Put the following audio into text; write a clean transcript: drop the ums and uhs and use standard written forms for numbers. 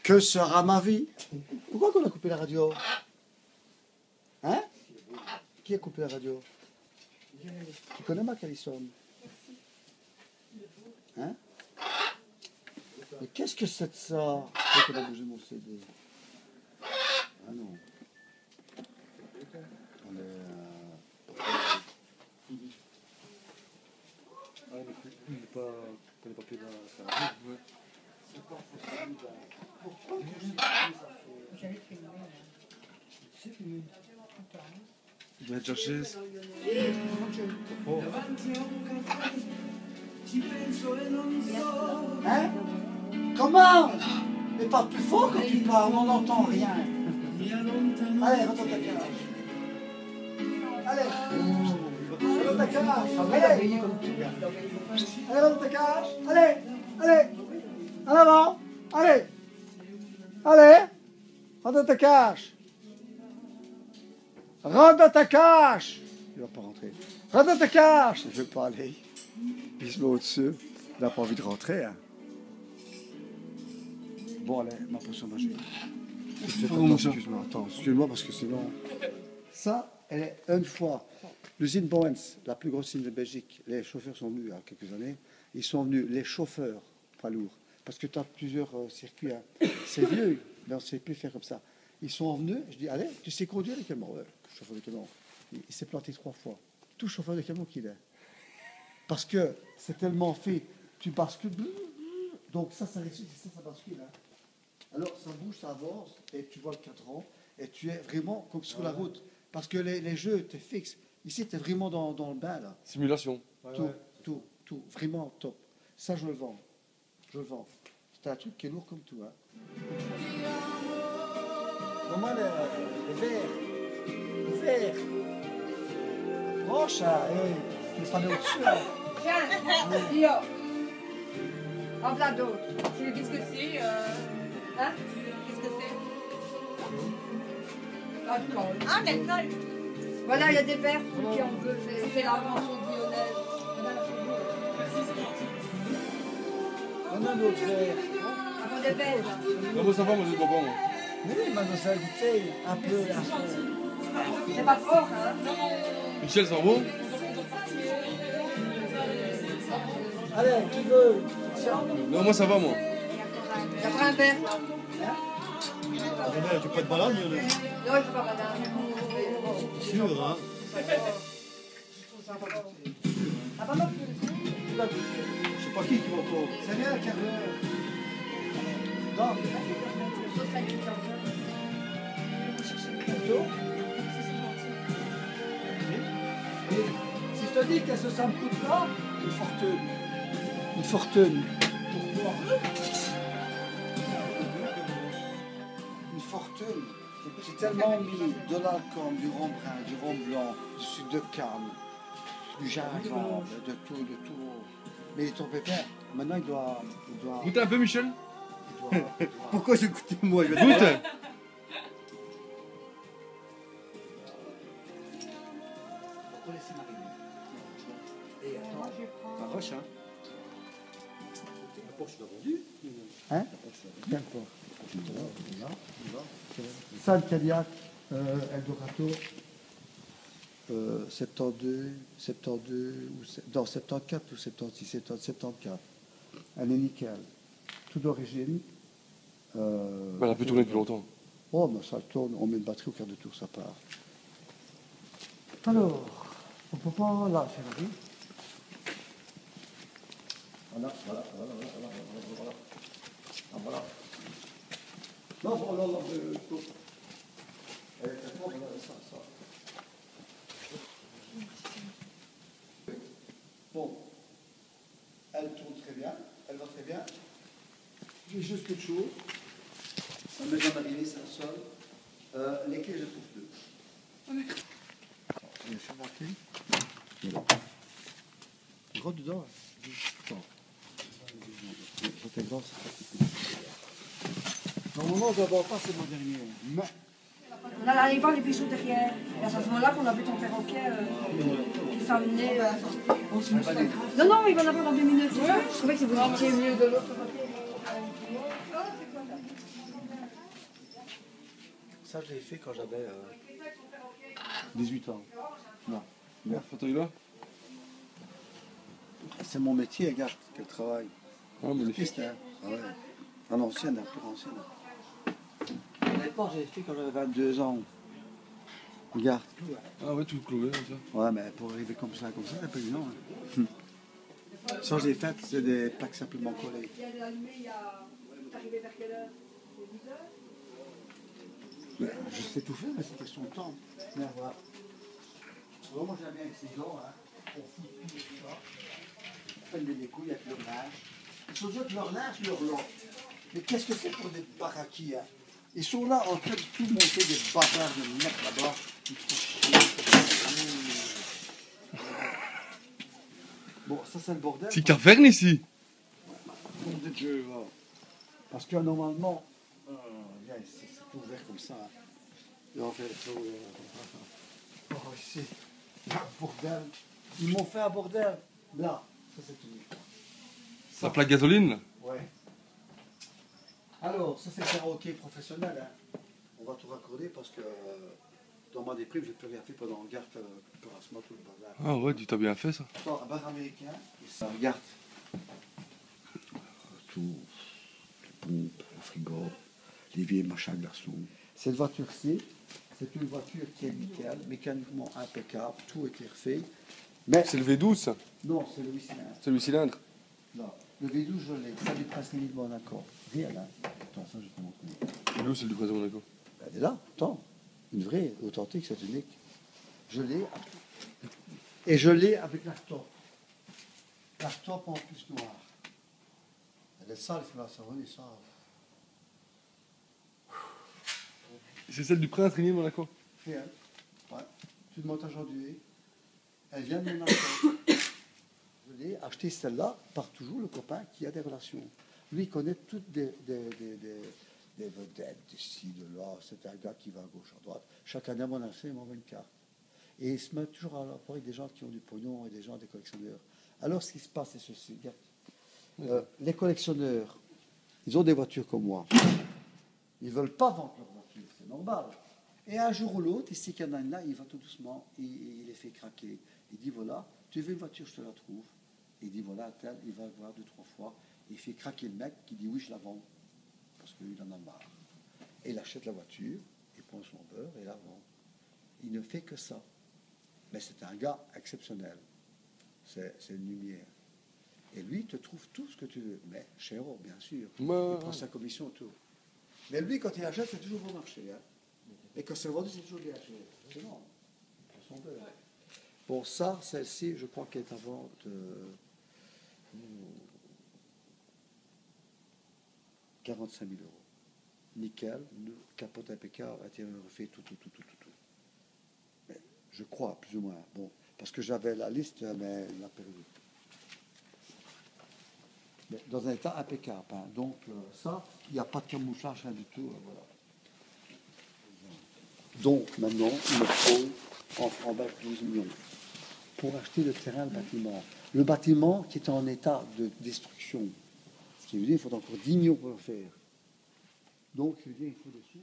Que sera ma vie? Pourquoi qu'on a coupé la radio? Hein? Qui a coupé la radio? Tu connais Marc Allison? Hein? Mais qu'est-ce que c'est de ça? Pourquoi qu'on a bougé mon CD? Ah non. On est... Ah, il n'est pas plus là. Ouais. C'est pas possible. Pourquoi Il doit être cherché. Hein? Comment? Mais parle plus fort quand tu parles, on n'entend rien. Allez, rentre dans ta cage. Allez. Rentre dans ta cage. Allez. Allez, rentre dans ta cage. Allez. Allez. En avant. Allez. Allez. Rentre dans ta cage. Rentre dans ta cage. Il va pas rentrer. Rentre dans ta cage. Il veut pas aller. Il se met au-dessus. Il n'a pas envie de rentrer. Hein. Bon, allez, ma potion magique. Excuse-moi, attends, excuse-moi parce que sinon... Ça, elle est une fois. L'usine Boens, la plus grosse usine de Belgique, les chauffeurs sont venus il y a quelques années. Ils sont venus, les chauffeurs, poids lourds, parce que tu as plusieurs circuits. Hein. C'est vieux, mais on ne sait plus faire comme ça. Ils sont venus, je dis, allez, tu sais conduire les camions? Ouais, chauffeur de camion. Il s'est planté 3 fois. Tout chauffeur de camion qu'il est. Parce que c'est tellement fait, tu bascules, donc ça réussit, ça bascule. Hein. Alors ça bouge, ça avance, et tu vois le cadran, et tu es vraiment comme sur la route. Parce que les jeux, tu es fixe. Ici, tu es vraiment dans le bain, là. Simulation. Tout, vraiment top. Ça, je le vends. Je le vends. C'est un truc qui est lourd comme tout. Hein. Comment le verre Proche, hein. Tu es pas au-dessus, hein. Tiens, Io. En voilà d'autres. Qu'est-ce que c'est Hein? Qu'est-ce que c'est? Alcool. Ah, l'alcool. Voilà, il y a des verres pour qui on veut. C'est l'invention de Lionel. On a d'autres verres. Ah, bon, des verres. Non, moi ça va, moi je bois pas. Moi. Oui, mademoiselle, goûtez un peu. C'est pas fort, hein? Michel, ça va bon? Allez, qui veut? Non, moi ça va, moi. T'as pris un verre? Tu peux être malade, Non, je suis pas malade. sûr, hein? Ah, pas mal plus. Je sais pas qui va encore. C'est bien, quart d'heure. Non, plutôt. Si je te dis qu'est-ce que ça me coûte là, une fortune. Une fortune. Pourquoi? Une fortune. J'ai tellement mis de l'alcool, du rhum brun, du rhum blanc, du sucre de canne, du gingembre, de tout. Mais il est tombé pépère. Maintenant, il doit... Goûtez un peu, Michel. Pourquoi j'ai goûté moi? Je vais Goûte. Faut laisser mariner. Et attends, Ça roche, hein? La Porsche, tu l'as vendu? hein? D'accord. Ça, le Cadillac, Eldorado, 72, non, 74 ou 76, 74. Elle est nickel. Tout d'origine. Elle a pu tourner depuis longtemps. Oh, mais ça tourne, on met une batterie au quart de tour, ça part. Alors, on peut pas là, Ferrari. Voilà. Ah, voilà. Non, ça. Bon, elle tourne très bien, elle va très bien. J'ai juste quelque chose. Ça m'est déjà arrivé, c'est un seul. Les clés, je les trouve plus. Je vais faire ma clé. Gros dedans. Attends. C'était grand, c'est normalement, on doit avoir pas, c'est mon dernier. Mais... On allait aller voir les bijoux derrière. Et à ce moment-là qu'on a vu ton perroquet qui s'amenait. Non, il va en avoir dans 2 minutes. Je trouvais que vous étiez mieux de l'autre côté. Ça, je l'ai fait quand j'avais 18 ans. Non. La photo est là. C'est mon métier, regarde, quel travail. Ah, magnifique. Triste, hein. Ah ouais. En ancienne, un peu ancienne. À l'époque, j'ai fait quand j'avais 22 ans. Regarde. Ah ouais, tout cloué comme ça. Ouais, mais pour arriver comme ça, c'est pas évident. Hein. Ça, j'ai fait, c'est des plaques simplement collées. Mais je sais tout faire, mais c'est question de temps. Mais voilà. Alors, moi, j'aime bien avec ces gars, hein. On fout tout ça. On fait des couilles avec leur linge. Ils sont juste leur linge, leur lot. Mais qu'est-ce que c'est pour des baraquis, hein? Ils sont là en train de tout monter des bazars de mec là-bas. Ils font chier. Bon, ça c'est le bordel. C'est Carverne ici. Nom de Dieu, va. Parce que normalement, c'est ouvert comme ça. Hein. Et on fait le tour. Oh, ici, un bordel. Ils m'ont fait un bordel. Là, ça c'est tout. La plaque gasoline là. Ouais. Alors, ça c'est le karaoké professionnel. Hein. On va tout raccorder parce que dans ma déprime, j'ai plus rien fait pendant garde Perasma, tout le bazar. Ah ouais, tu t'as bien fait ça. Un bar américain, et ça regarde. Tout, les pompes, le frigo, les vieilles machins garçons. Cette voiture-ci, c'est une voiture qui est nickel, mécaniquement impeccable, tout était refait. Mais C'est le V12 ça. non, c'est le 8 cylindres. C'est le cylindre. Non, le V12, je l'ai, ça du prince Louis de Monaco. Réel, hein. Attends, ça je vais te montrer. Et l'eau, c'est le président Monaco. Elle est là, attends. Une vraie, authentique, c'est unique. Je l'ai. Et je l'ai avec la top. La top en plus noire. Elle est sale, il faut la savonner, ça. C'est celle du prince Régnier de Monaco. Réel. Ouais. Tu montes aujourd'hui. Elle vient de Monaco. Je l'ai acheté celle-là par toujours le copain qui a des relations. Lui, il connaît toutes des vedettes d'ici, de là. C'est un gars qui va à gauche, à droite. Chaque année, à mon accès, il m'envoie une carte. Et il se met toujours à rapport avec des gens qui ont du pognon et des gens, des collectionneurs. Alors, ce qui se passe, c'est ceci. Regarde. Les collectionneurs, ils ont des voitures comme moi. Ils ne veulent pas vendre leur voiture, c'est normal. Et un jour ou l'autre, il sait qu'il y en a une là, il va tout doucement, il les fait craquer. Il dit, voilà, tu veux une voiture, je te la trouve. Il dit, voilà, tel, il va voir 2-3 fois. Il fait craquer le mec qui dit, oui, je la vends. Parce qu'il en a marre. Et il achète la voiture, il prend son beurre et la vend. Il ne fait que ça. Mais c'est un gars exceptionnel. C'est une lumière. Et lui, il te trouve tout ce que tu veux. Mais cher, bien sûr. Ouais. Il prend sa commission autour. Mais lui, quand il achète, c'est toujours bon marché. Hein. Et quand c'est vendu, c'est toujours bien cher. C'est non. Il prend son beurre. Bon, ça, celle-ci, je crois qu'elle est à vendre 45 000 €. Nickel, capote impeccable, intérieur refait, tout. Mais je crois, plus ou moins. Bon, parce que j'avais la liste, mais il l'a perdu. Mais dans un état impeccable. Hein. Donc, ça, il n'y a pas de camouflage, rien du tout. Voilà. Donc, maintenant, il me faut en francs 12 millions pour acheter le terrain, le bâtiment. Le bâtiment qui est en état de destruction. Ce qui veut dire qu'il faut encore 10 millions pour le faire. Donc, je veux dire, il faut des sous.